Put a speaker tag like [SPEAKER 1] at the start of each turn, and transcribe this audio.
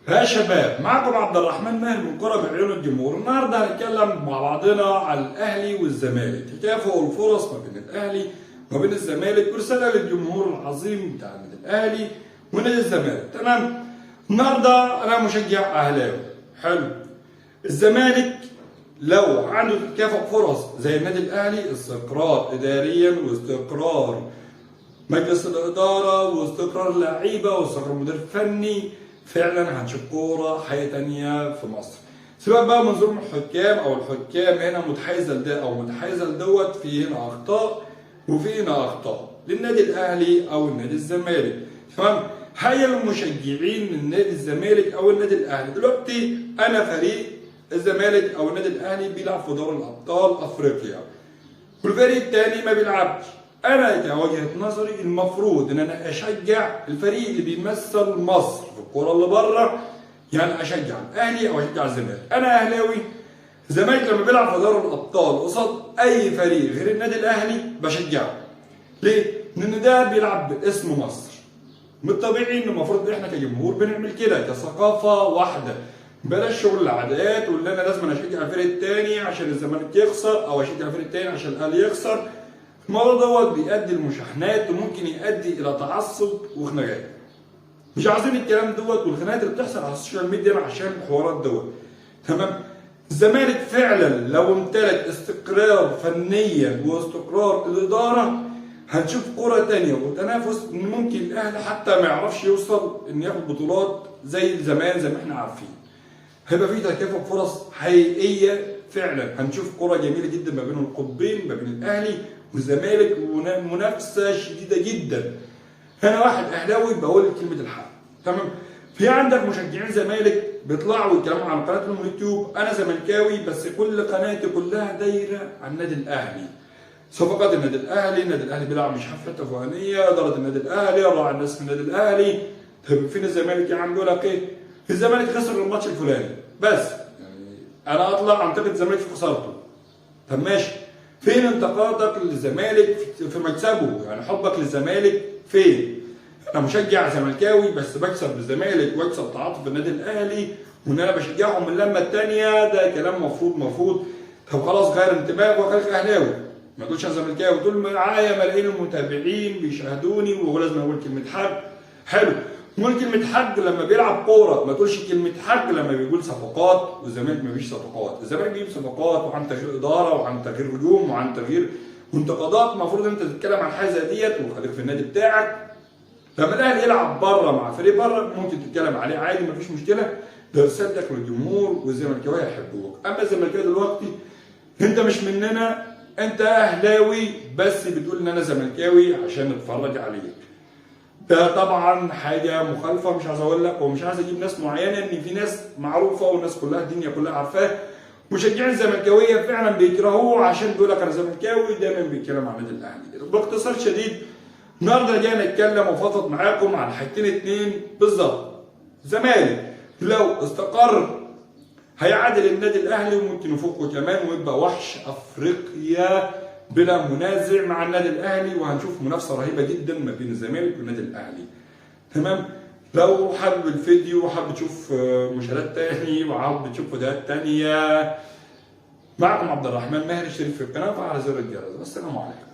[SPEAKER 1] يا شباب، معكم عبد الرحمن ماهر من كرة بعيون الجمهور. النهارده هنتكلم مع بعضنا على الاهلي والزمالك، تكافؤ الفرص ما بين الاهلي وما بين الزمالك، ورساله للجمهور العظيم بتاع النادي الاهلي ونادي الزمالك. تمام؟ النهارده انا مشجع اهلاوي. حلو. الزمالك لو عنده تكافؤ فرص زي النادي الاهلي، استقرار اداريا واستقرار مجلس الاداره واستقرار لعيبه واستقرار مدير فني، فعلا هنشوف كوره حياه تانيه في مصر. سواء بقى منظور من الحكام او الحكام هنا متحيزه لده او متحيزه لدوت، في هنا اخطاء وفي هنا اخطاء للنادي الاهلي او النادي الزمالك. تمام؟ هيا المشجعين من نادي الزمالك او النادي الاهلي، دلوقتي انا فريق الزمالك او النادي الاهلي بيلعب في دوري الابطال افريقيا والفريق الثاني ما بيلعبش. انا كوجهه نظري المفروض ان انا اشجع الفريق اللي بيمثل مصر في الكوره اللي بره، يعني اشجع الاهلي او اشجع الزمالك. انا اهلاوي، الزمالك لما بيلعب في دوري الابطال قصاد اي فريق غير النادي الاهلي بشجعه. ليه؟ لان ده بيلعب باسم مصر. من الطبيعي ان المفروض احنا كجمهور بنعمل كده كثقافه واحده، بلاش شغل العادات واللي انا لازم اشجع الفريق الثاني عشان الزمالك يخسر او اشجع الفريق الثاني عشان الاهلي يخسر. الموضوع دوت بيؤدي لمشاحنات وممكن يؤدي الى تعصب وخناقات. مش عايزين الكلام دوت والخناقات اللي بتحصل على السوشيال ميديا عشان الحوارات دوت. تمام؟ الزمالك فعلا لو امتلك استقرار فنيا واستقرار الاداره هنشوف كرة تانية وتنافس، ان ممكن الاهلي حتى ما يعرفش يوصل ان ياخد بطولات زي زمان زي ما احنا عارفين. هيبقى في تكافؤ فرص حقيقية فعلا، هنشوف كرة جميلة جدا ما بين القطبين، ما بين الاهلي والزمالك، ومنافسة شديدة جدا. انا واحد اهلاوي بقول كلمة الحق. تمام؟ في عندك مشجعين زمالك بيطلعوا يتكلموا عن قناتهم اليوتيوب، انا زملكاوي بس كل قناتي كلها دايرة عن النادي الاهلي. صفقات النادي الاهلي بيلعب مش عارف حته فلانيه، اداره النادي الاهلي، راعي الناس في النادي الاهلي. طيب فين الزمالك يا عم؟ بيقول لك ايه؟ الزمالك خسر الماتش الفلاني، بس يعني انا اطلع انتقد الزمالك في خسارته. طب ماشي، فين انتقادك للزمالك في مكسبه؟ يعني حبك للزمالك فين؟ انا مشجع زملكاوي بس بكسب بالزمالك واكسب تعاطف النادي الاهلي وان انا بشجعهم من اللمه الثانيه، ده كلام مفروض. طب خلاص غير انتمائك وخليك اهلاوي. ما تقولش انا زملكاوي، تقول معايا ملايين المتابعين بيشاهدوني ولازم اقول كلمه حق. حلو، قول كلمه حق لما بيلعب كوره، ما تقولش كلمه حق لما بيقول صفقات. والزمالك ما فيش صفقات، الزمالك بيجيب صفقات وعن تغيير اداره وعن تغيير هجوم وعن تغيير وانتقادات. المفروض انت تتكلم عن حاجه زي ديت وخليك في النادي بتاعك. لما الاهلي يلعب بره مع فريق بره ممكن تتكلم عليه عادي، ما فيش مشكله، ده رسالتك للجمهور والزملكاويه هيحبوك. اما الزملكاويه دلوقتي انت مش مننا، انت اهلاوي بس بتقول ان انا زملكاوي عشان نتفرج عليك. ده طبعا حاجه مخالفه، مش عايز اقول لك ومش عايز اجيب ناس معينه، ان في ناس معروفه والناس كلها الدنيا كلها عارفاه. مشجعين الزملكاويه فعلا بيكرهوه عشان بيقول لك انا زملكاوي، دايما بيتكلم عن النادي الاهلي. باختصار شديد النهارده جاي نتكلم وفضفض معاكم عن حاجتين اتنين بالظبط. الزمالك لو استقر هيعادل النادي الاهلي وممكن يفوقه كمان ويبقى وحش افريقيا بلا منازع مع النادي الاهلي، وهنشوف منافسه رهيبه جدا ما بين الزمالك والنادي الاهلي. تمام؟ لو حابب الفيديو وحابب تشوف مشاهدات تاني وحابب تشوف فيديوهات تانيه، معكم عبد الرحمن ماهر، اشترك في القناه وفعل زر الجرس. والسلام عليكم.